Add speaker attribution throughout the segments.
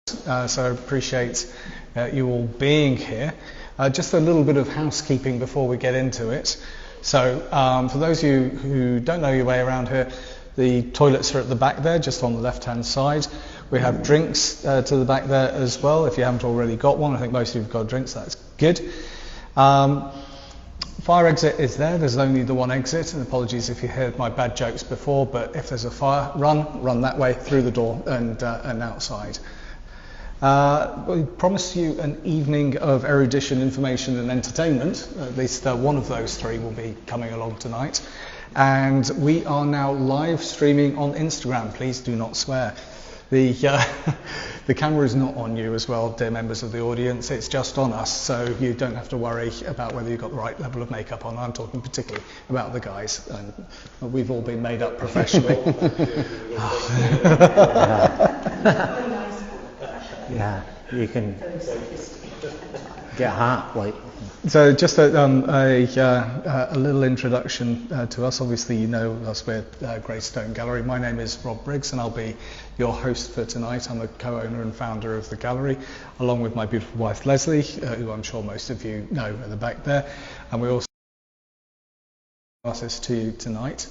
Speaker 1: So I appreciate you all being here. Just a little bit of housekeeping before we get into it. So for those of you who don't know your way around here, the toilets are at the back there, just on the left-hand side. We have drinks to the back there as well, if you haven't already got one. I think most of you have got drinks, that's good. Fire exit is there, there's only the one exit, and apologies if you heard my bad jokes before, but if there's a fire, run that way through the door and outside. We promised you an evening of erudition, information and entertainment. At least one of those three will be coming along tonight. And we are now live streaming on Instagram. Please do not swear. The camera is not on you as well, dear members of the audience. It's just on us, so you don't have to worry about whether you've got the right level of makeup on. I'm talking particularly about the guys. And we've all been made up professionally.
Speaker 2: Yeah, you can get a hat, like.
Speaker 1: So just a little introduction to us. Obviously you know us, we're Graystone Gallery. My name is Rob Briggs and I'll be your host for tonight. I'm the co-owner and founder of the gallery, along with my beautiful wife Leslie, who I'm sure most of you know at the back there. And we also artists to you tonight.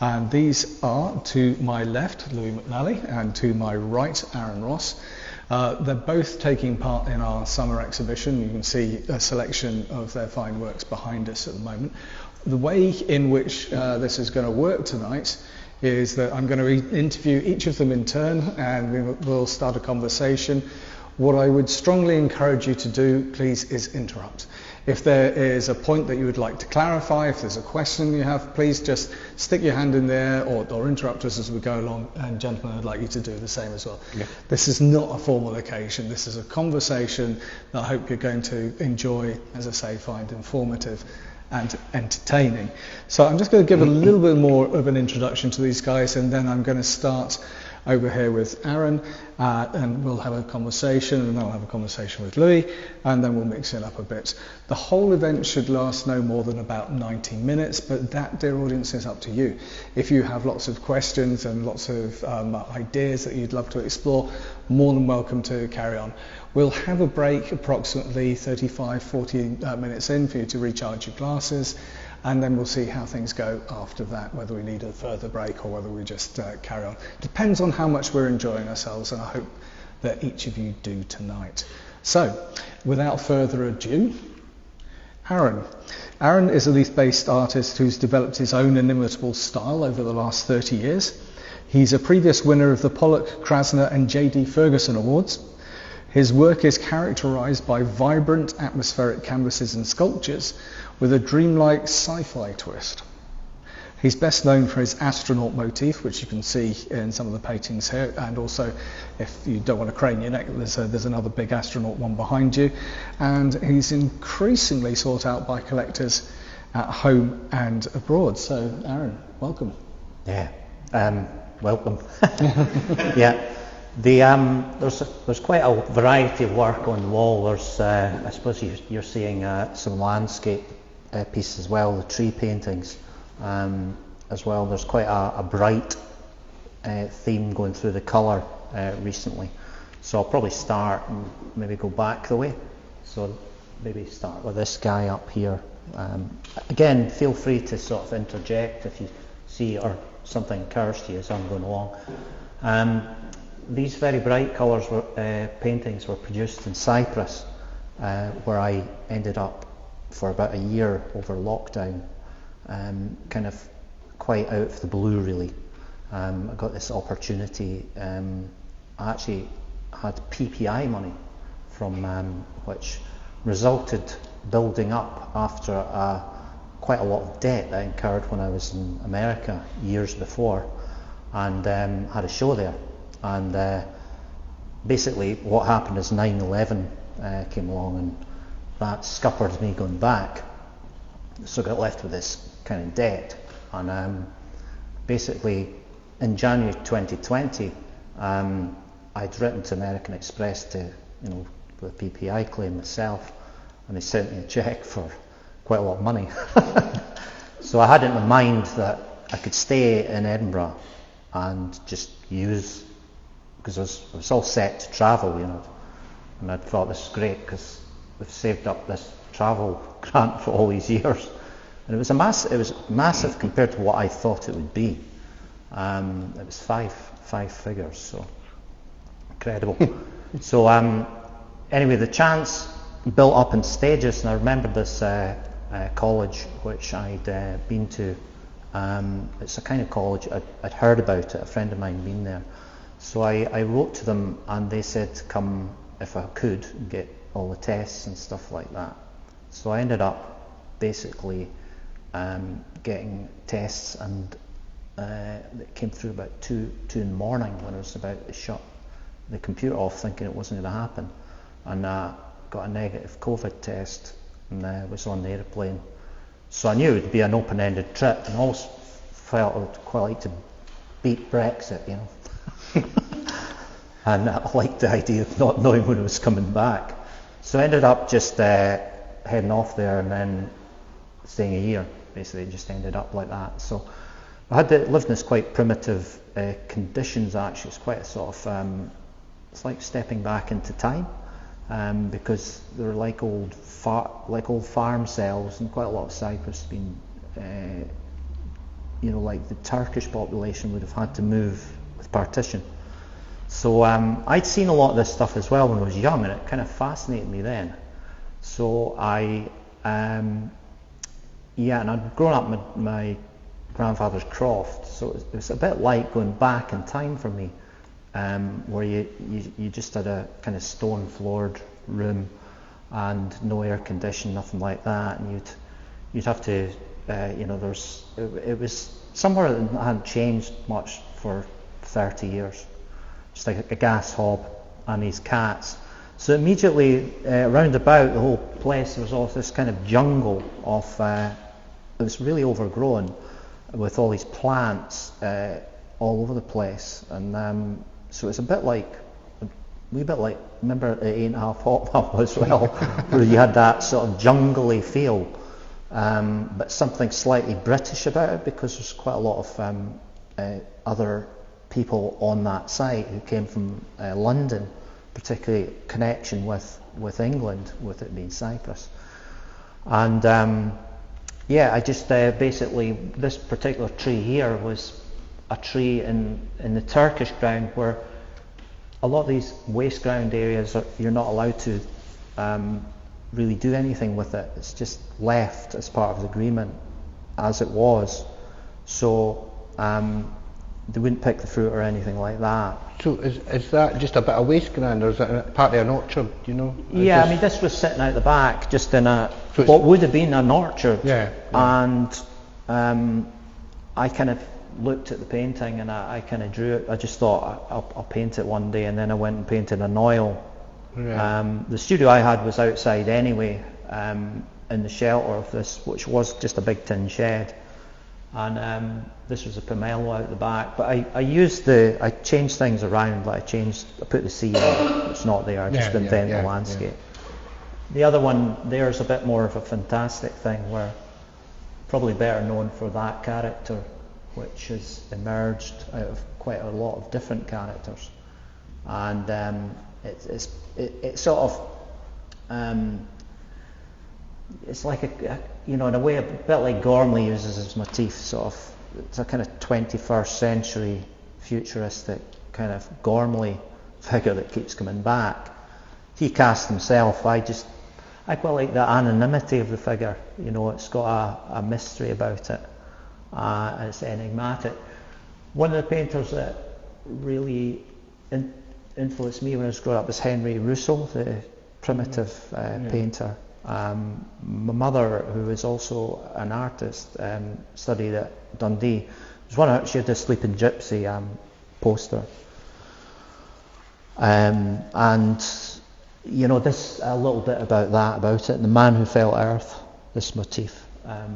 Speaker 1: And these are, to my left, Louis McNally, and to my right, Arran Ross. They're both taking part in our summer exhibition. You can see a selection of their fine works behind us at the moment. The way in which this is going to work tonight is that I'm going to interview each of them in turn and we'll start a conversation. What I would strongly encourage you to do, please, is interrupt. If there is a point that you would like to clarify, if there's a question you have, please just stick your hand in there or interrupt us as we go along. And gentlemen, I'd like you to do the same as well. Yeah. This is not a formal occasion. This is a conversation that I hope you're going to enjoy, as I say, find informative and entertaining. So I'm just going to give a little bit more of an introduction to these guys, and then I'm going to start over here with Arran, and we'll have a conversation, and I'll have a conversation with Louis, and then we'll mix it up a bit. The whole event should last no more than about 90 minutes, but that, dear audience, is up to you. If you have lots of questions and lots of ideas that you'd love to explore, more than welcome to carry on. We'll have a break approximately 35-40 minutes in for you to recharge your glasses, and then we'll see how things go after that, whether we need a further break or whether we just carry on. Depends on how much we're enjoying ourselves, and I hope that each of you do tonight. So, without further ado, Arran. Arran is a Leith-based artist who's developed his own inimitable style over the last 30 years. He's a previous winner of the Pollock, Krasner and J.D. Ferguson Awards. His work is characterised by vibrant atmospheric canvases and sculptures with a dreamlike sci-fi twist. He's best known for his astronaut motif, which you can see in some of the paintings here, and also, if you don't want to crane your neck, there's another big astronaut one behind you. And he's increasingly sought out by collectors at home and abroad. So, Arran, welcome.
Speaker 2: Yeah, welcome. Yeah. There's quite a variety of work on the wall. There's, I suppose you're seeing some landscape pieces as well, the tree paintings as well. There's quite a bright theme going through the colour recently. So I'll probably start and maybe go back the way. So maybe start with this guy up here. Again, feel free to sort of interject if you see or something occurs to you as I'm going along. These very bright colours paintings were produced in Cyprus, where I ended up for about a year over lockdown, kind of quite out of the blue really. I got this opportunity. I actually had PPI money from which resulted building up after quite a lot of debt I incurred when I was in America years before, and had a show there. And basically what happened is 9/11 came along, and that scuppered me going back, so I got left with this kind of debt. And basically in January 2020 I'd written to American Express to, the PPI claim myself, and they sent me a cheque for quite a lot of money. So I had it in my mind that I could stay in Edinburgh and just use because it was all set to travel, you know, and I thought this is great because we've saved up this travel grant for all these years, and it was massive compared to what I thought it would be. It was five figures, so incredible. So anyway, the chance built up in stages, and I remembered this college which I'd been to. It's a kind of college, I'd heard about it, a friend of mine been there. So I wrote to them, and they said to come if I could and get all the tests and stuff like that. So I ended up basically getting tests, and it came through about 2 in the morning when I was about to shut the computer off, thinking it wasn't going to happen, and got a negative COVID test, and was on the airplane. So I knew it would be an open-ended trip, and also felt I would quite like to beat Brexit, you know. And I liked the idea of not knowing when I was coming back. So I ended up just heading off there and then staying a year. Basically, it just ended up like that. So I had lived in this quite primitive conditions. Actually, it's quite a sort of it's like stepping back into time, because they're like old farm cells, and quite a lot of Cyprus has been, you know, like the Turkish population would have had to move with partition. So I'd seen a lot of this stuff as well when I was young, and it kind of fascinated me then. So and I'd grown up with my grandfather's croft, so it was a bit like going back in time for me, where you just had a kind of stone floored room and no air conditioning, nothing like that, and you'd have to, you know, it was somewhere that hadn't changed much for 30 years. Just like a gas hob and these cats. So immediately round about the whole place there was all this kind of jungle of, it was really overgrown with all these plants all over the place, and so it's a wee bit like, remember at 8.5 Hot Pub as well, where you had that sort of jungly feel, but something slightly British about it, because there's quite a lot of other people on that site who came from London, particularly connection with England, with it being Cyprus. And I just basically, this particular tree here was a tree in the Turkish ground, where a lot of these waste ground areas you're not allowed to really do anything with it. It's just left as part of the agreement as it was. So they wouldn't pick the fruit or anything like that.
Speaker 3: So is that just a bit of waste ground, or is it part of an orchard, you know?
Speaker 2: Yeah, I mean, this was sitting out the back, just in what would have been an orchard.
Speaker 3: Yeah.
Speaker 2: And I kind of looked at the painting, and I kind of drew it. I just thought I'll paint it one day, and then I went and painted an oil. Yeah. The studio I had was outside anyway, in the shelter of this, which was just a big tin shed. And this was a pomelo out the back, but I changed things around. Like I put the sea in, it's not there, I just invent the landscape. Yeah. The other one there is a bit more of a fantastic thing, where probably better known for that character, which has emerged out of quite a lot of different characters. And it's sort of it's like you know, in a way a bit like Gormley uses his motif, sort of. It's a kind of 21st century futuristic kind of Gormley figure that keeps coming back. He cast himself. I quite like the anonymity of the figure. You know, it's got a mystery about it, and it's enigmatic. One of the painters that really influenced me when I was growing up was Henry Russell, the primitive painter. My mother, who was also an artist, studied at Dundee. She had the Sleeping Gypsy poster, and you know, this a little bit about it. The Man Who Fell Earth, this motif. I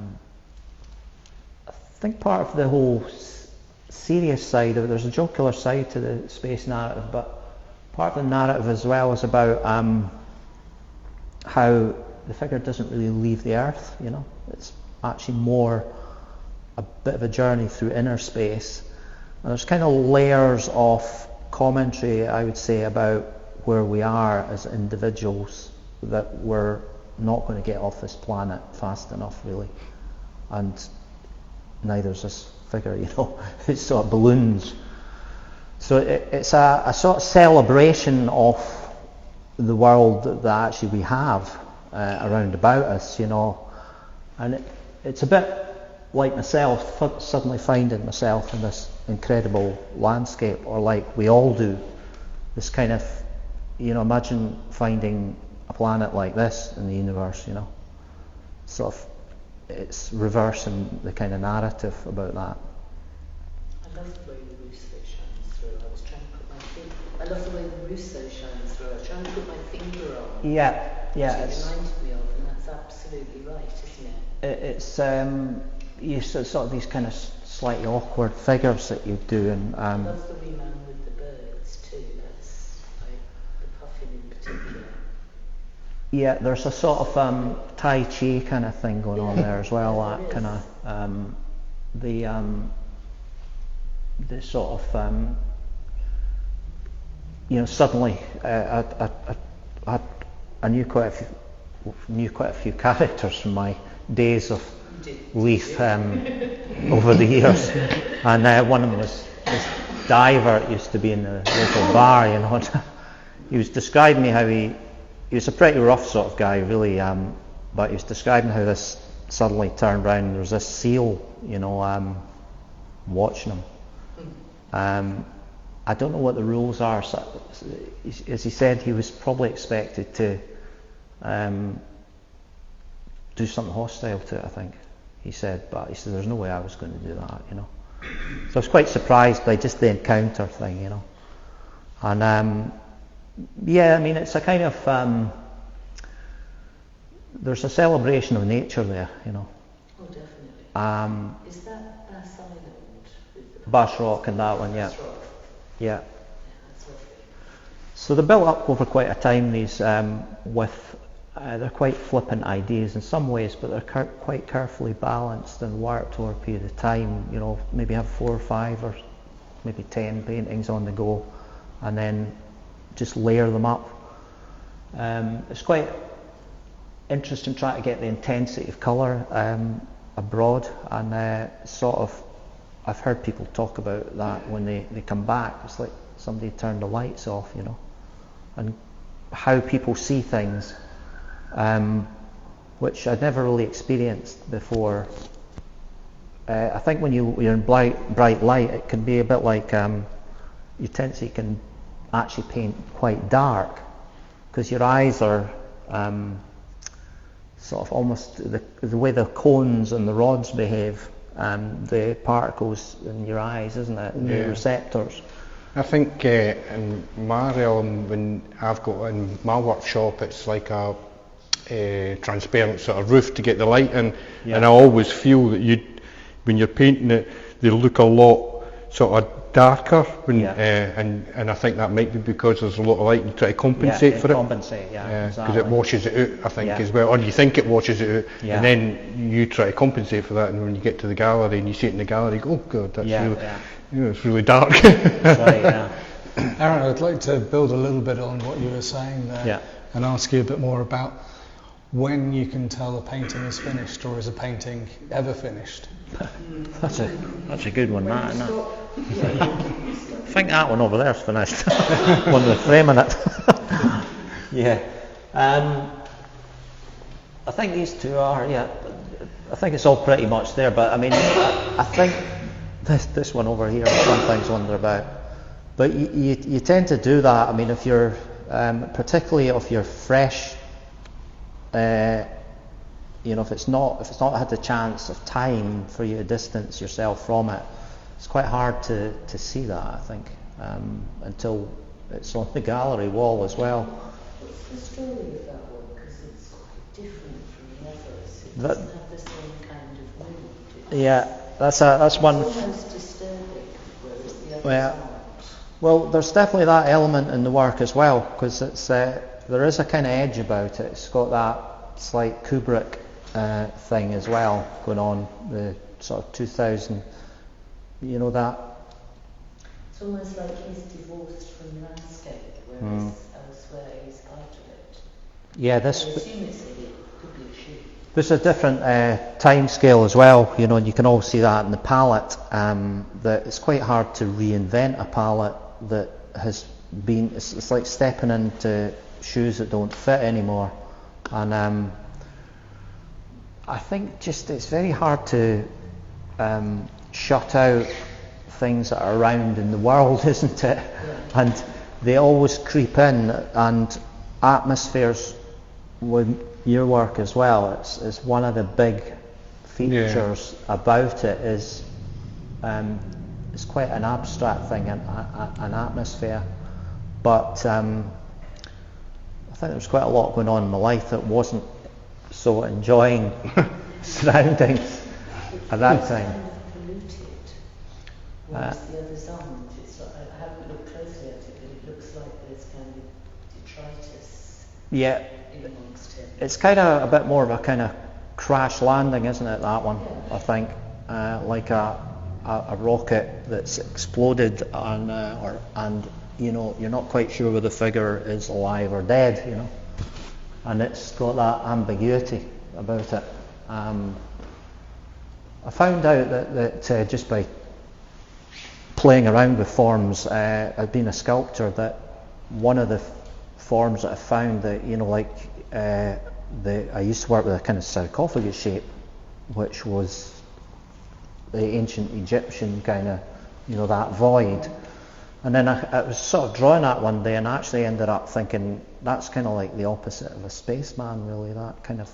Speaker 2: think part of the whole serious side of it, there's a jocular side to the space narrative, but part of the narrative as well is about how the figure doesn't really leave the Earth. You know, it's actually more a bit of a journey through inner space, and there's kind of layers of commentary, I would say, about where we are as individuals, that we're not going to get off this planet fast enough, really. And neither is this figure, it sort of balloons. So it's a sort of celebration of the world that actually we have around about us, and it's a bit like myself, suddenly finding myself in this incredible landscape, or like we all do, this kind of, imagine finding a planet like this in the universe, sort of, it's reversing the kind of narrative about that.
Speaker 4: I love the way the Rousseau shines through. I love the way the Rousseau shines through. I was trying to put my finger on.
Speaker 2: Yeah.
Speaker 4: Which it reminded me of, and that's absolutely right, isn't it?
Speaker 2: It's you sort of these kind of slightly awkward figures that you do, and
Speaker 4: I love the wee man with the birds too. That's like the puffin in particular.
Speaker 2: Yeah, there's a sort of Tai Chi kind of thing going on there as well. That kind of the sort of suddenly I knew quite a few characters from my days of Leith over the years, and one of them was this diver that used to be in the local bar. He was describing me how he was a pretty rough sort of guy, really, but he was describing how this suddenly turned around and there was this seal, watching him. I don't know what the rules are. So, as he said, he was probably expected to do something hostile to it, I think he said, but he said there's no way I was going to do that, So I was quite surprised by just the encounter thing, and it's a kind of there's a celebration of nature there,
Speaker 4: Oh, definitely. Is that Bass Island with the
Speaker 2: Bass Rock and that one, yeah.
Speaker 4: Bass Rock?
Speaker 2: Yeah.
Speaker 4: That's lovely.
Speaker 2: So they're built up over quite a time, these, with they're quite flippant ideas in some ways, but they're quite carefully balanced and worked over a period of time. Maybe have 4 or 5 or maybe 10 paintings on the go, and then just layer them up. It's quite interesting trying to get the intensity of colour abroad, and sort of, I've heard people talk about that when they come back. It's like somebody turned the lights off, and how people see things, which I'd never really experienced before. I think when you're in bright light, it can be a bit like you can actually paint quite dark, because your eyes are sort of almost the way the cones and the rods behave, the particles in your eyes, isn't it? The receptors.
Speaker 3: I think in my realm, when I've got in my workshop, it's like a transparent sort of roof to get the light in, and I always feel that when you're painting it, they look a lot sort of darker, and I think that might be because there's a lot of light and you try to compensate for it. Because it washes it out, I think, as well, or you think it washes it out, and then you try to compensate for that, and when you get to the gallery and you see it in the gallery, you go, oh god, that's really, it's really dark.
Speaker 2: That's right,
Speaker 1: Arran, I'd like to build a little bit on what you were saying there, and ask you a bit more about when you can tell a painting is finished, or is a painting ever finished?
Speaker 2: That's a good one, that, isn't it? I think that one over there is finished. One with the frame in it. I think these two are, I think it's all pretty much there, but I mean, I think this one over here I sometimes wonder about. But you tend to do that. I mean, if you're, particularly if you're fresh, if it's not had the chance of time for you to distance yourself from it, it's quite hard to see that, I think, until it's on the gallery wall as well.
Speaker 4: What's the story of that one? Because it's quite different from the others. It doesn't have the same kind of mood.
Speaker 2: That's one.
Speaker 4: It's almost disturbing, whereas the others aren't.
Speaker 2: Well, there's definitely that element in the work as well, because it's there is a kind of edge about it. It's got that slight Kubrick thing as well going on, the sort of 2000, that.
Speaker 4: So It's almost like he's divorced from landscape, whereas elsewhere he's part of it.
Speaker 2: Yeah,
Speaker 4: I
Speaker 2: this
Speaker 4: assume it's could be a shoot.
Speaker 2: there's a different time scale as well, you know, and you can all see that in the palette, that it's quite hard to reinvent a palette that has been, it's like stepping into shoes that don't fit anymore. And I think just it's very hard to shut out things that are around in the world, isn't it?
Speaker 4: Yeah.
Speaker 2: And they always creep in, and atmospheres with your work as well. It's one of the big features about it is it's quite an abstract thing, an atmosphere. But I think there was quite a lot going on in my life that wasn't so enjoying surroundings at that time.
Speaker 4: Polluted. Whereas the others aren't. It's not, I haven't looked closely at it, but it looks like there's kind of detritus
Speaker 2: Yeah,
Speaker 4: in amongst it.
Speaker 2: it's kind of a bit more of a kind of crash landing, isn't it, that one? I think like a rocket that's exploded and you know, you're not quite sure whether the figure is alive or dead, you know, and it's got that ambiguity about it. I found out that just by playing around with forms, I've been a sculptor, that one of the forms that I found that, you know, like I used to work with a kind of sarcophagus shape, which was the ancient Egyptian kind of, you know, that void. And then I was sort of drawing that one day and actually ended up thinking that's kind of like the opposite of a spaceman, really, that kind of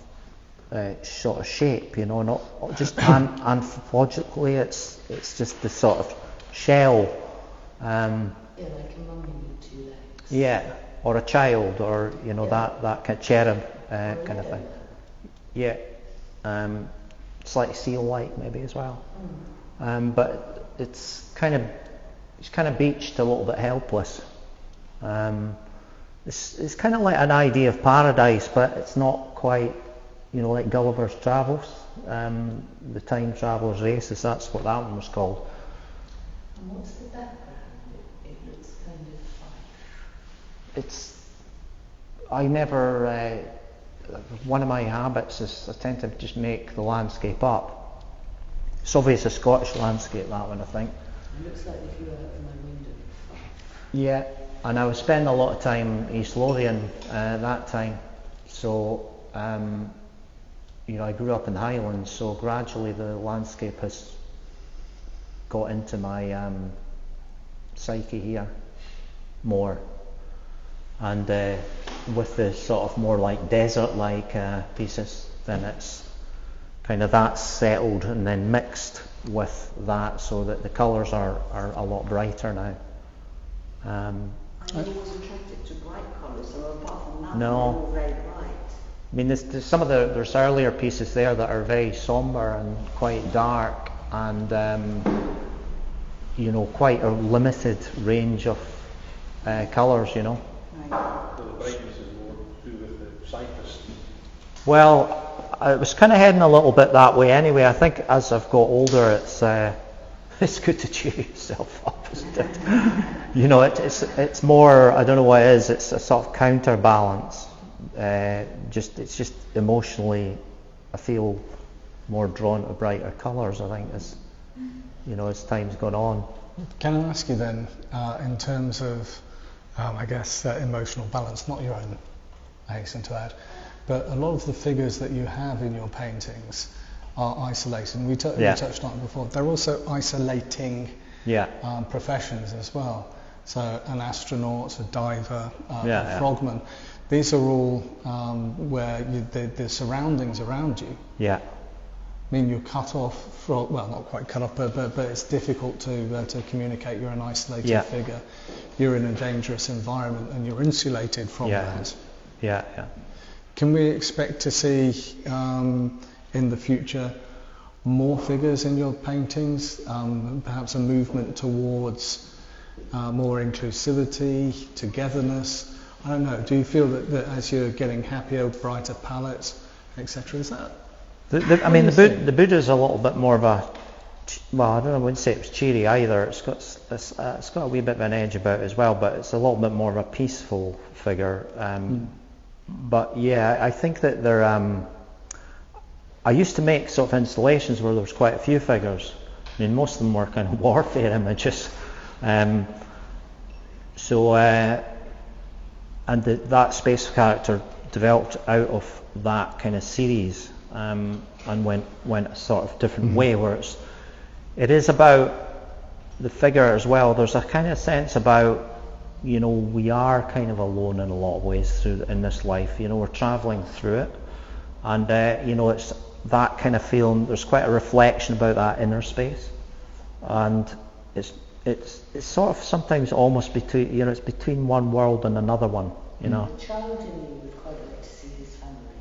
Speaker 2: sort of shape, you know, not just anthropologically, it's just the sort of shell.
Speaker 4: Yeah, like a mummy with 2 legs.
Speaker 2: Yeah, or a child, or, you know, that kind of cherub kind of thing. Yeah, slightly seal-like maybe as well. But it's kind of beached, a little bit helpless. It's kind of like an idea of paradise, but it's not quite, you know, like Gulliver's Travels, the Time Traveller's Races. That's what that one was called.
Speaker 4: And what's the background? It looks kind of like...
Speaker 2: One of my habits is I tend to just make the landscape up. It's obviously a Scottish landscape, that one, I think.
Speaker 4: It looks like if you were out of my window.
Speaker 2: Yeah, and I was spending a lot of time in East Lothian that time. So, you know, I grew up in the Highlands, so gradually the landscape has got into my psyche here more. And with the sort of more like desert-like pieces, then it's kind of that settled and then mixed with that, so that the colours are a lot brighter now.
Speaker 5: Are you always attracted to bright colours, or apart from that,
Speaker 2: No.
Speaker 5: they're all very bright?
Speaker 2: I mean, there's earlier pieces there that are very sombre and quite dark, and you know, quite a limited range of colours, you know.
Speaker 5: Right.
Speaker 6: So the brightness is more to do with the cyclist.
Speaker 2: Well, I was kind of heading a little bit that way anyway. I think as I've got older, it's good to cheer yourself up, isn't it? You know, it's more, I don't know what it is. It's a sort of counterbalance. It's just emotionally, I feel more drawn to brighter colours, I think, as you know, as time's gone on.
Speaker 1: Can I ask you then, in terms of, I guess, emotional balance, not your own, I hasten to add, but a lot of the figures that you have in your paintings are isolated. We touched on it before. They're also isolating professions as well. So an astronaut, a diver, a frogman. These are all where the surroundings around you.
Speaker 2: Yeah.
Speaker 1: I mean, you're cut off from, well, not quite cut off, but it's difficult to communicate. You're an isolated figure. You're in a dangerous environment, and you're insulated from that.
Speaker 2: Yeah.
Speaker 1: Can we expect to see in the future more figures in your paintings? Perhaps a movement towards more inclusivity, togetherness. I don't know. Do you feel that as you're getting happier, brighter palettes, etc., is that?
Speaker 2: The Buddha's a little bit more of a well, I don't know, I wouldn't say it was cheery either. It's got a wee bit of an edge about it as well, but it's a little bit more of a peaceful figure. But yeah, I think that they're. I used to make sort of installations where there was quite a few figures. I mean, most of them were kind of warfare images. And that space character developed out of that kind of series, and went a sort of different way, where it is about the figure as well. There's a kind of sense about, we are kind of alone in a lot of ways in this life. We're travelling through it, and it's that kind of feeling. There's quite a reflection about that inner space, and it's sort of sometimes almost between, it's between one world and another one.
Speaker 4: The child in you would quite like to see his family.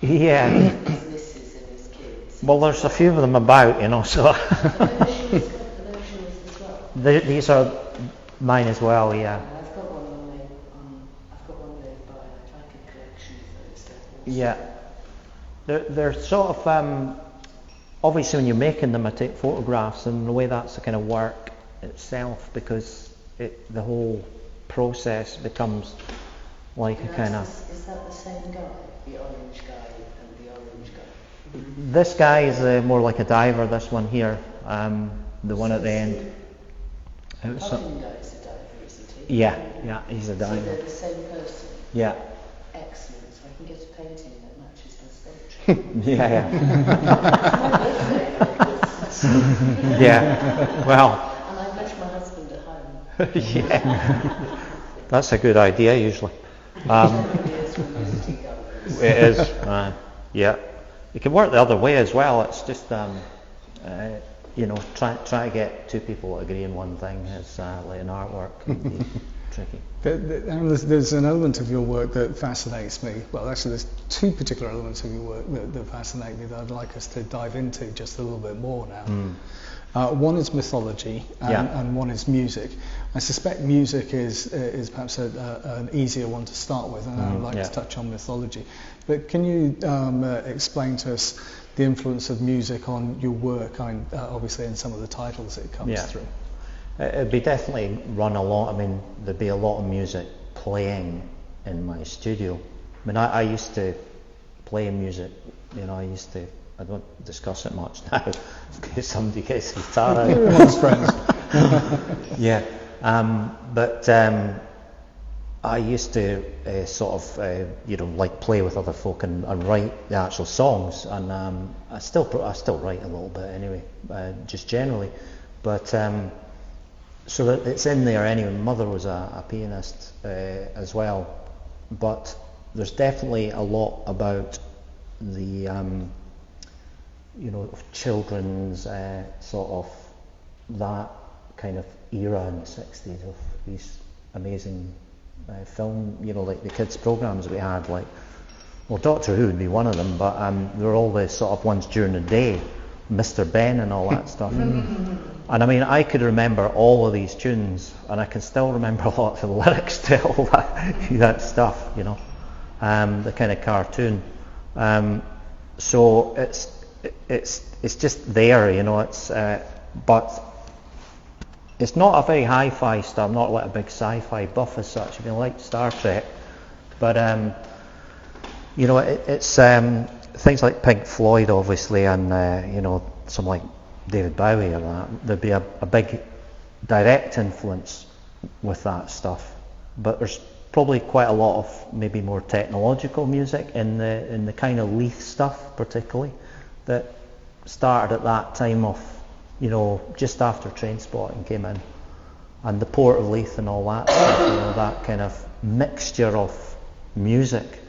Speaker 2: Yeah.
Speaker 4: His missus and his kids.
Speaker 2: Well, there's a few of them about, so.
Speaker 4: The versions as well.
Speaker 2: These are mine as well, yeah.
Speaker 4: I've got one laid by. I'd like a collection of those.
Speaker 2: Yeah. They're sort of, obviously when you're making them, I take photographs, and in a way that's the kind of work itself, because the whole process becomes like a kind of...
Speaker 4: Is that the same guy? The orange guy and the orange guy?
Speaker 2: This guy is more like a diver, this one here, the one at the end.
Speaker 4: The Puffin guy is a diver, isn't he?
Speaker 2: Yeah, he's a diver.
Speaker 4: So they're the same person?
Speaker 2: Yeah.
Speaker 4: Excellent, so I can get a painting that matches my sculpture.
Speaker 2: Yeah.
Speaker 4: My birthday.
Speaker 2: Yeah, well...
Speaker 4: And I've left my husband at home.
Speaker 2: Yeah, that's a good idea usually. It is, yeah. It can work the other way as well. It's just, try to get two people to agree on one thing is like an artwork can be tricky.
Speaker 1: And there's an element of your work that fascinates me. Well, actually, there's two particular elements of your work that fascinate me that I'd like us to dive into just a little bit more now. One is mythology, and one is music. I suspect music is perhaps an easier one to start with, and I'd like to touch on mythology. But can you explain to us the influence of music on your work? Obviously, in some of the titles it comes through.
Speaker 2: It'd be definitely run a lot. I mean, there'd be a lot of music playing in my studio. I mean, I used to play music. I don't discuss it much now because somebody gets his guitar out.
Speaker 1: Everyone's friends.
Speaker 2: Yeah, but I used to like play with other folk and write the actual songs, and I still write a little bit anyway, just generally, but so that it's in there anyway. My mother was a pianist as well, but there's definitely a lot about the of children's sort of that kind of era in the 60s of these amazing film, like the kids programs we had, like, well, Doctor Who would be one of them, but there were all the sort of ones during the day, Mr. Ben and all that stuff. And I mean, I could remember all of these tunes, and I can still remember a lot of the lyrics to all that stuff, the kind of cartoon. So it's just there, it's but it's not a very hi-fi stuff. I'm not like a big sci-fi buff as such. I mean, I like Star Trek, but it's things like Pink Floyd, obviously, and some like David Bowie or that. There'd be a big direct influence with that stuff. But there's probably quite a lot of maybe more technological music in the kind of Leith stuff, particularly, that started at that time of, just after Trainspotting came in, and the Port of Leith and all that stuff, that kind of mixture of music.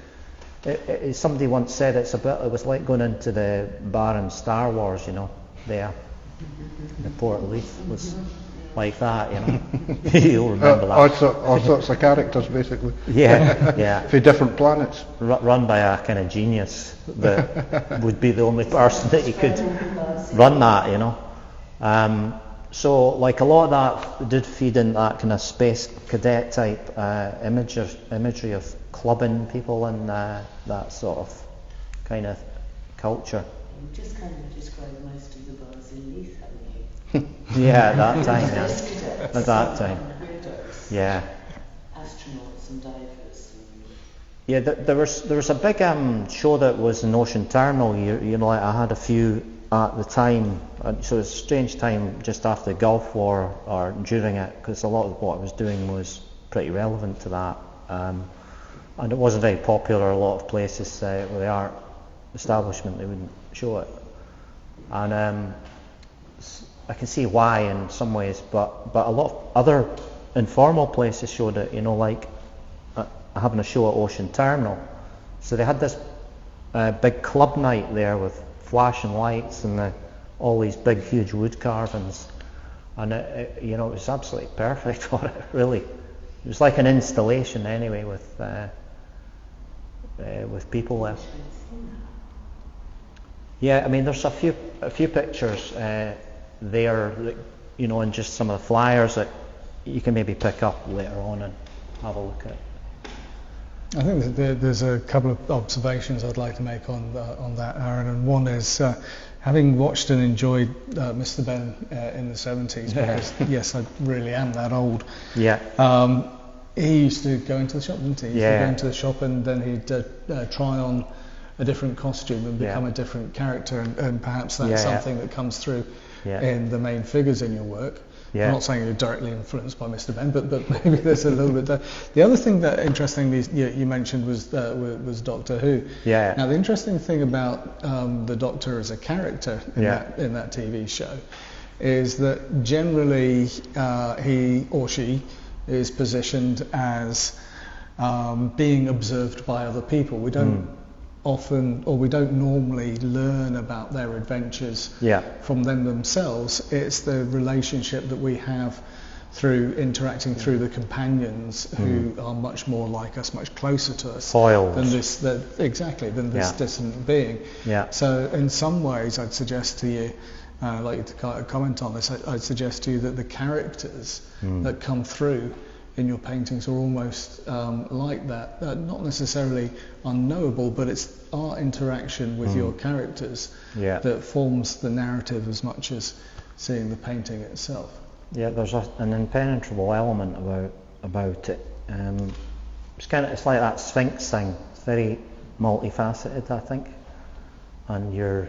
Speaker 2: Somebody once said it was like going into the bar in Star Wars, there. The Port of Leith was like that, You'll remember that.
Speaker 3: All sorts of characters, basically.
Speaker 2: Yeah.
Speaker 3: For different planets.
Speaker 2: Run by a kind of genius that would be the only person that you could run that, So, like, a lot of that did feed in that kind of space cadet type imagery of clubbing people and that sort of kind of culture.
Speaker 4: You've just kind of described most of the bars in Leith, haven't you?
Speaker 2: Yeah, at that time, yeah.
Speaker 4: Space cadets
Speaker 2: At that time.
Speaker 4: and weirdos,
Speaker 2: Yeah.
Speaker 4: astronauts and divers. And
Speaker 2: Yeah, there was a big show that was in Ocean Terminal. You know, I had a few at the time, so it's a strange time just after the Gulf War or during it, because a lot of what I was doing was pretty relevant to that, and it wasn't very popular. A lot of places with the art establishment, they wouldn't show it, and I can see why in some ways, but a lot of other informal places showed it. You know, like having a show at Ocean Terminal, so they had this big club night there with flashing lights and all these big huge wood carvings, and you know, it was absolutely perfect for it. Really, it was like an installation anyway with people there. Yeah, I mean, there's a few pictures there, that, you know, and just some of the flyers that you can maybe pick up later on and have a look at.
Speaker 1: I think that there's a couple of observations I'd like to make on that, Aaron, and one is having watched and enjoyed Mr. Ben in the 70s, because yes, I really am that old.
Speaker 2: Yeah.
Speaker 1: He used to go into the shop, didn't he? He used to go into the shop and then he'd try on a different costume and become a different character, and perhaps that's something that comes through in the main figures in your work. I'm not saying you're directly influenced by Mr. Ben, but maybe there's a little bit there. The other thing that interestingly you mentioned was Doctor Who.
Speaker 2: Yeah.
Speaker 1: Now the interesting thing about the Doctor as a character in that TV show is that generally he or she is positioned as being observed by other people. We don't often, or we don't normally learn about their adventures from them themselves. It's the relationship that we have through interacting through the companions who are much more like us, much closer to us
Speaker 2: Foils.
Speaker 1: than this distant being. So in some ways I'd suggest to you, I'd like you to comment on this, I'd suggest to you that the characters that come through in your paintings are almost like that, not necessarily unknowable, but it's our interaction with your characters that forms the narrative as much as seeing the painting itself.
Speaker 2: Yeah, there's an impenetrable element about it. It's like that Sphinx thing. It's very multifaceted, I think, and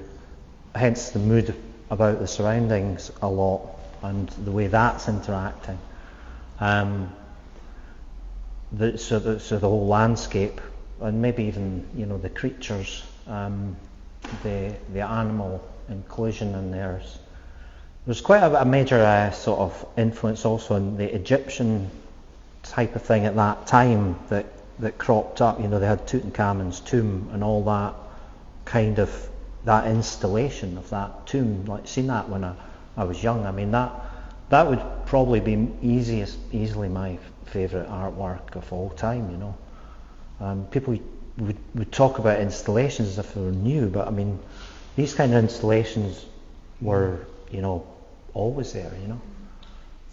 Speaker 2: hence the mood about the surroundings a lot, and the way that's interacting. So the whole landscape, and maybe even, you know, the creatures, the animal inclusion in there. There's quite a major sort of influence also in the Egyptian type of thing at that time that cropped up. You know, they had Tutankhamun's tomb and all that kind of, that installation of that tomb. Like, seen that when I was young. I mean, that would probably be easily my favourite artwork of all time, you know. People would talk about installations as if they were new, but I mean, these kind of installations were, you know, always there, you know.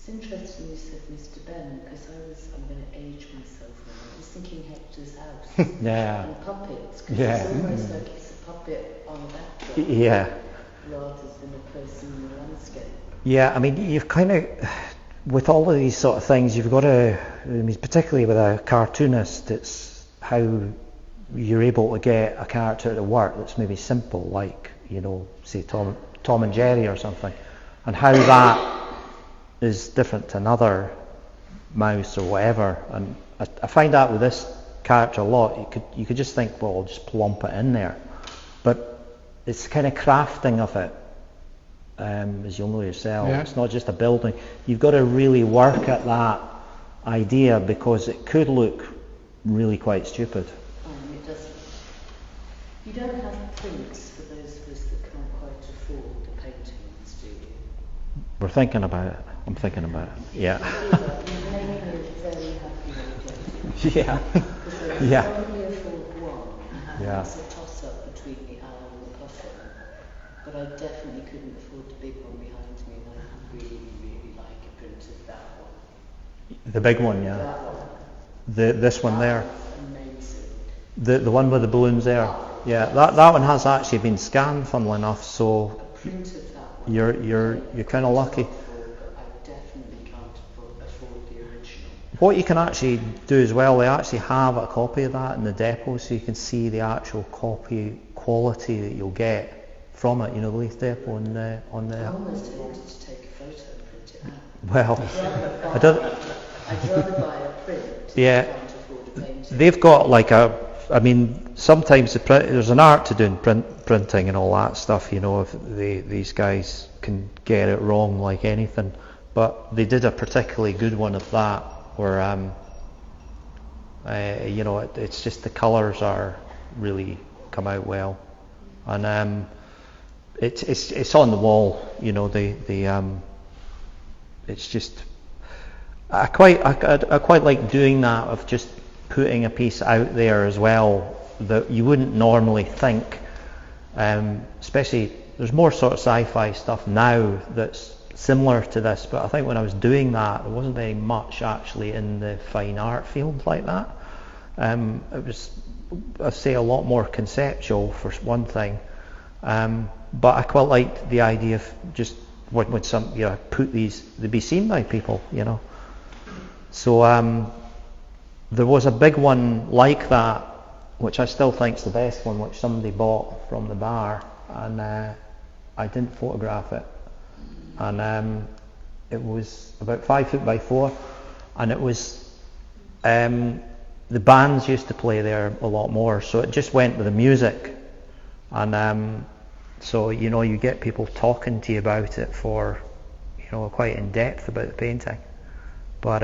Speaker 4: it's interesting you said Mr. Ben, because I'm going to age myself now. I was thinking Hector's house and puppets, because it's almost like it's a puppet on a backdrop rather than a person in the landscape.
Speaker 2: Yeah, I mean, you've kind of, with all of these sort of things, you've got to, I mean, particularly with a cartoonist, it's how you're able to get a character to work that's maybe simple, like, you know, say Tom and Jerry or something, and how that is different to another mouse or whatever. And I find that with this character a lot. You could just think, well, I'll just plump it in there, but it's kind of crafting of it. As you'll know yourself, it's not just a building. You've got to really work at that idea, because it could look really quite stupid.
Speaker 4: It doesn't. You don't have prints for those of us that can't quite afford the paintings, do you?
Speaker 2: We're thinking about it. I'm thinking about it. Yeah.
Speaker 4: You make me very happy.
Speaker 2: Yeah.
Speaker 4: Because I can only afford one.
Speaker 2: Yeah.
Speaker 4: It's a toss-up between the owl and the puffin. But I definitely couldn't afford the big one behind me, and I really, really like a print of that one.
Speaker 2: The big one,
Speaker 4: That one.
Speaker 2: This one there.
Speaker 4: Amazing.
Speaker 2: The one with the balloons there. Yeah, that one has actually been scanned, funnily enough. So
Speaker 4: A print of that one.
Speaker 2: you're kind of lucky.
Speaker 4: But I definitely can't afford the original.
Speaker 2: What you can actually do as well, they actually have a copy of that in the depot, so you can see the actual copy quality that you'll get from it. You know, the Leith depot on the.
Speaker 4: I almost tempted to take a photo and print it out.
Speaker 2: Well, I don't.
Speaker 4: I'd rather buy a print.
Speaker 2: Yeah.
Speaker 4: Than can't afford a painting.
Speaker 2: They've got like I mean, sometimes there's an art to doing printing and all that stuff, you know, if these guys can get it wrong like anything. But they did a particularly good one of that, where, you know, it's just the colours are really come out well. And it's on the wall, you know, it's just, I quite like doing that, of just putting a piece out there as well that you wouldn't normally think, especially there's more sort of sci-fi stuff now that's similar to this, but I think when I was doing that there wasn't very much actually in the fine art field like that. It was, I'd say, a lot more conceptual for one thing, but I quite liked the idea of just when some, you know, put these, they'd be seen by people, you know. So there was a big one like that, which I still think is the best one, which somebody bought from the bar, and I didn't photograph it. And it was about 5 foot by 4, and it was, the bands used to play there a lot more, so it just went with the music. And so, you know, you get people talking to you about it for, you know, quite in depth about the painting. But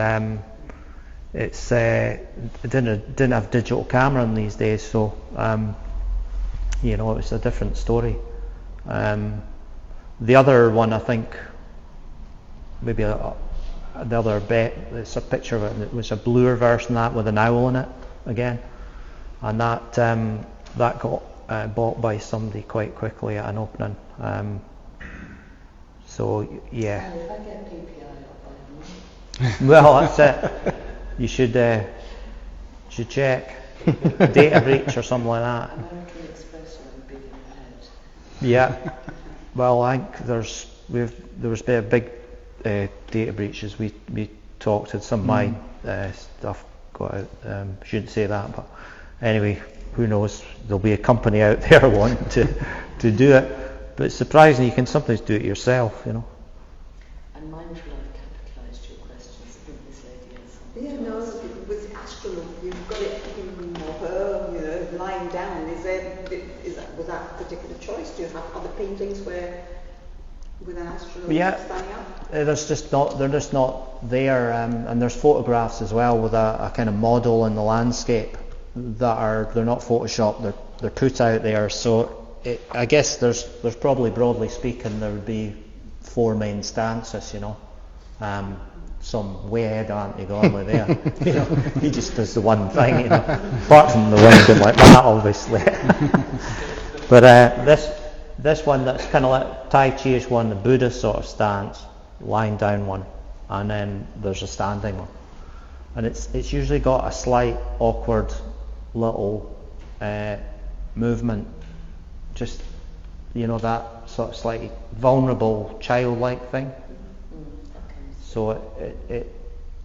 Speaker 2: it's it didn't have digital camera in these days, so you know, it was a different story. The other one, I think, maybe the other bet, it's a picture of it. It was a bluer version of that with an owl in it again, and that got bought by somebody quite quickly at an opening. So yeah.
Speaker 4: If I get PPI, I'll buy them.
Speaker 2: Well, that's it. You should check data breach or something like that.
Speaker 4: American Express will be big in your head.
Speaker 2: Yeah. Well, I think there was been a big data breaches. We talked to some of my stuff got out. Shouldn't say that, but anyway, who knows? There'll be a company out there wanting to do it. But it's surprising you can sometimes do it yourself, you know.
Speaker 4: I'm mindful I've capitalised your questions. I think this lady has something.
Speaker 5: Yeah, no, with astronaut, you've got it him or her, you know, lying down. Was that a particular choice? Do you have other paintings where with an astronaut standing up?
Speaker 2: They're just not there, and there's photographs as well with a kind of model in the landscape they're not photoshopped. They're put out there. So I guess there's probably, broadly speaking, there would be 4 main stances, you know. Some way ahead of Anthony Gormley there. You know, he just does the one thing, you know, apart from the winged like that, obviously. But this one that's kind of like Tai Chi's one, the Buddhist sort of stance, lying down one, and then there's a standing one, and it's usually got a slight awkward little movement, just, you know, that sort of slightly vulnerable childlike thing. So it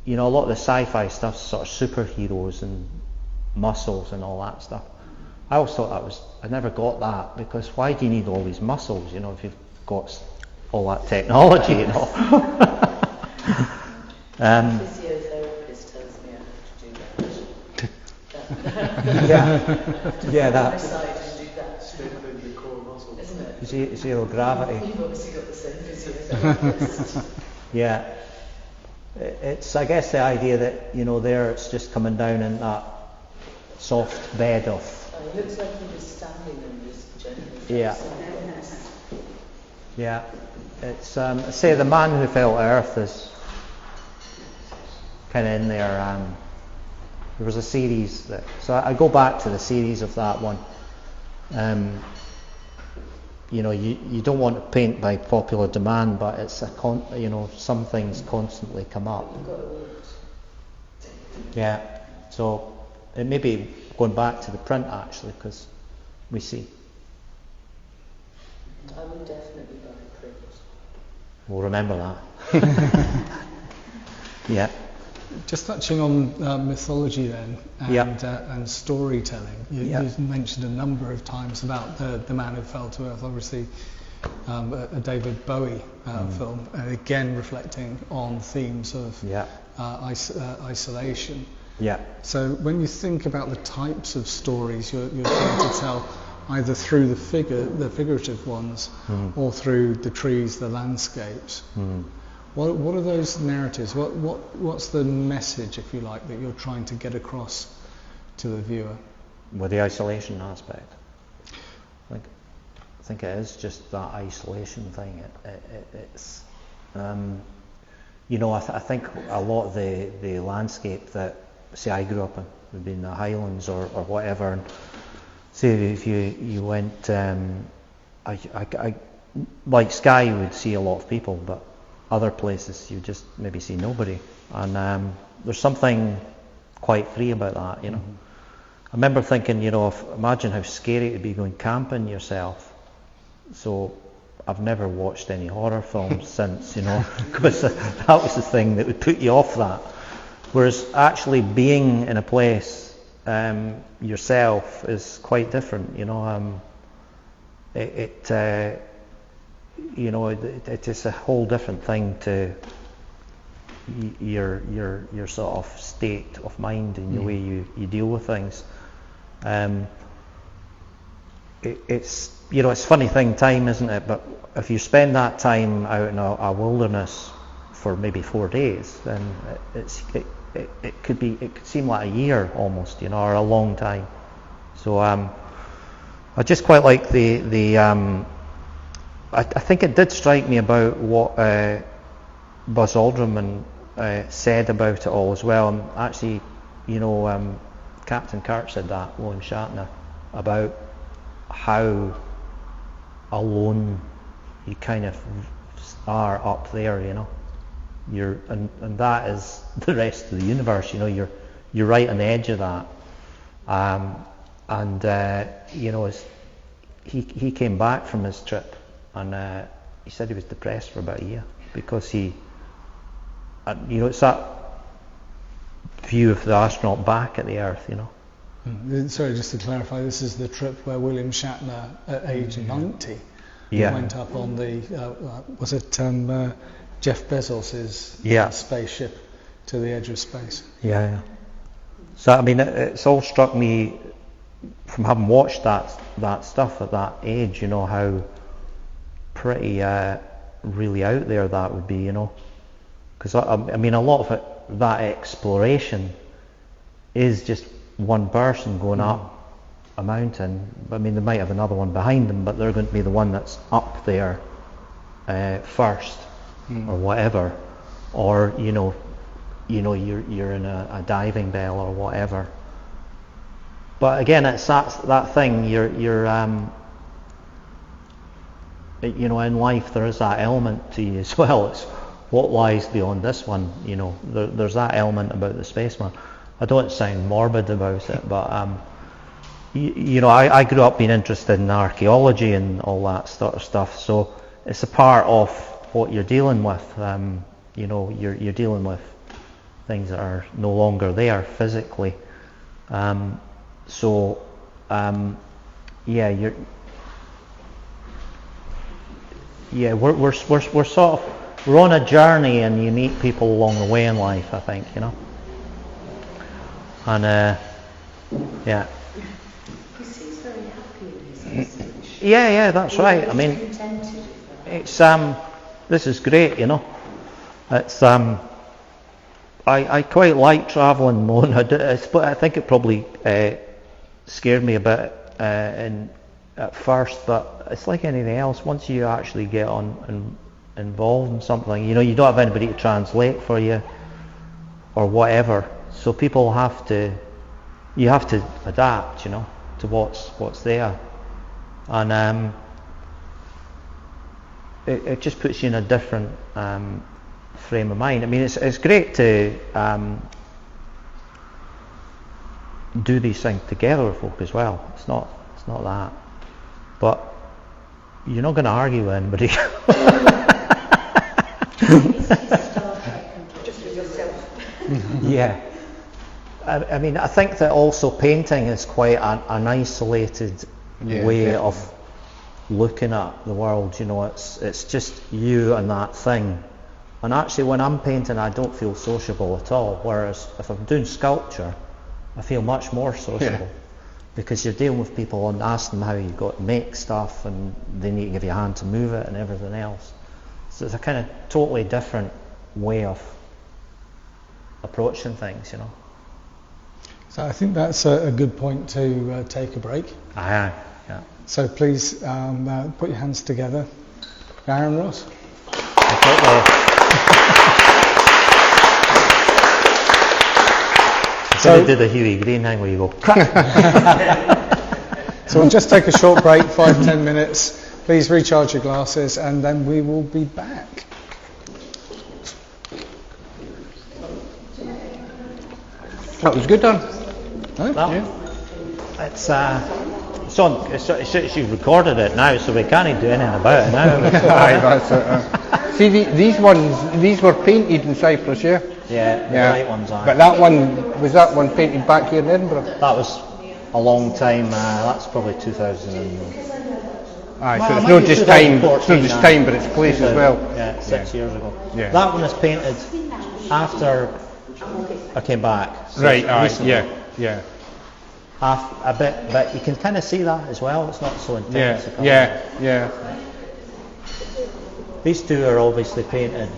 Speaker 2: you know, a lot of the sci-fi stuff's sort of superheroes and muscles and all that stuff. I always thought I never got that, because why do you need all these muscles, you know, if you've got all that technology, you know?
Speaker 4: Physiotherapist tells me I have to do that.
Speaker 2: Yeah, that.
Speaker 4: My side and do that.
Speaker 6: Strengthen your core muscles.
Speaker 4: Isn't it?
Speaker 2: Zero gravity.
Speaker 4: You've obviously got the same physiotherapist.
Speaker 2: Yeah. It's, I guess, the idea that, you know, there it's just coming down in that soft bed of.
Speaker 4: It looks like he was standing and just gently.
Speaker 2: Yeah. Yeah. It's say the Man Who Fell to Earth is kind of in there. There was a series so I go back to the series of that one. You know, you don't want to paint by popular demand, but it's you know, some things constantly come up. Yeah. So it may be going back to the print, actually, because we see.
Speaker 4: I will definitely buy print.
Speaker 2: We'll remember that. Yeah.
Speaker 1: Just touching on mythology then, and storytelling. You mentioned a number of times about the man who fell to earth, obviously a David Bowie film, and again reflecting on themes of isolation.
Speaker 2: Yeah.
Speaker 1: So when you think about the types of stories you're trying to tell, either through the figurative ones, or through the trees, the landscapes, what are those narratives? What's the message, if you like, that you're trying to get across to the viewer?
Speaker 2: With the isolation aspect, I think it is just that isolation thing. It's I think a lot of the landscape that, say, I grew up in would be in the Highlands or whatever, and say if you went, I like Skye, you would see a lot of people, but other places you just maybe see nobody, and there's something quite free about that, I remember thinking, imagine how scary it would be going camping yourself. So I've never watched any horror films since, because that was the thing that would put you off that. Whereas actually being in a place yourself is quite different, it is a whole different thing to your sort of state of mind and the way you deal with things. It's it's a funny thing, time, isn't it? But if you spend that time out in a wilderness for maybe 4 days, then it could seem like a year almost, or a long time. So I just quite like the I think it did strike me about what Buzz Aldrin said about it all as well. And actually, Captain Kirk said that, William Shatner, about how alone you kind of are up there, You're and that is the rest of the universe. You're right on the edge of that. He came back from his trip, and he said he was depressed for about a year because it's that view of the astronaut back at the Earth,
Speaker 1: Sorry, just to clarify, this is the trip where William Shatner, at age 90, went up on the Jeff Bezos's spaceship to the edge of space.
Speaker 2: Yeah. So it's all struck me from having watched that stuff at that age, how pretty really out there that would be, because a lot of it, that exploration is just one person going up a mountain. They might have another one behind them, but they're going to be the one that's up there first, or whatever, or you're in a diving bell or whatever. But again, it's that thing. You're in life there is that element to you as well. It's what lies beyond this one. There's that element about the spaceman. I don't sound morbid about it, but I grew up being interested in archaeology and all that sort of stuff. So it's a part of what you're dealing with. You're dealing with things that are no longer there physically. We're on a journey, and you meet people along the way in life, I think, and
Speaker 4: He's very happy in his isolation.
Speaker 2: yeah, that's right. It's this is great, It's I quite like travelling alone. I think it probably scared me a bit at first, but it's like anything else. Once you actually get on and involved in something, you don't have anybody to translate for you or whatever. So people have to adapt, to what's there, and it just puts you in a different frame of mind. It's great to do these things together with folk as well. It's not that. but you're not going to argue with anybody.
Speaker 5: Just with yourself.
Speaker 2: Yeah. I mean, I think that also painting is quite an isolated way of looking at the world. You know, it's just you and that thing. And actually, when I'm painting, I don't feel sociable at all. Whereas if I'm doing sculpture, I feel much more sociable, because you're dealing with people and asking them how you got to make stuff, and they need to give you a hand to move it and everything else. So it's a kind of totally different way of approaching things, you know.
Speaker 1: So I think that's a good point to take a break.
Speaker 2: Aye, yeah.
Speaker 1: So please put your hands together. Arran, Ross.
Speaker 2: So we did a Huey Green thing where you go crack.
Speaker 1: So we'll just take a short break, 5-10 minutes. Please recharge your glasses, and then we will be back.
Speaker 3: That was good, Dan.
Speaker 2: It's on. She's recorded it now, so we can't do anything about it now.
Speaker 3: Aye, that's it. See, these were painted in Cyprus, yeah?
Speaker 2: Yeah, the right ones are.
Speaker 3: But was that one painted back here in Edinburgh?
Speaker 2: That was a long time. That's probably 2000.
Speaker 3: Aye, so it's not just time. It's not just time, but it's place as well.
Speaker 2: Yeah, 6 years ago.
Speaker 3: Yeah.
Speaker 2: That one is painted after I came back. So
Speaker 3: Right. Aye.
Speaker 2: recently.
Speaker 3: Yeah.
Speaker 2: Half a bit, but you can kind of see that as well. It's not so intense.
Speaker 3: Yeah.
Speaker 2: These two are obviously painted.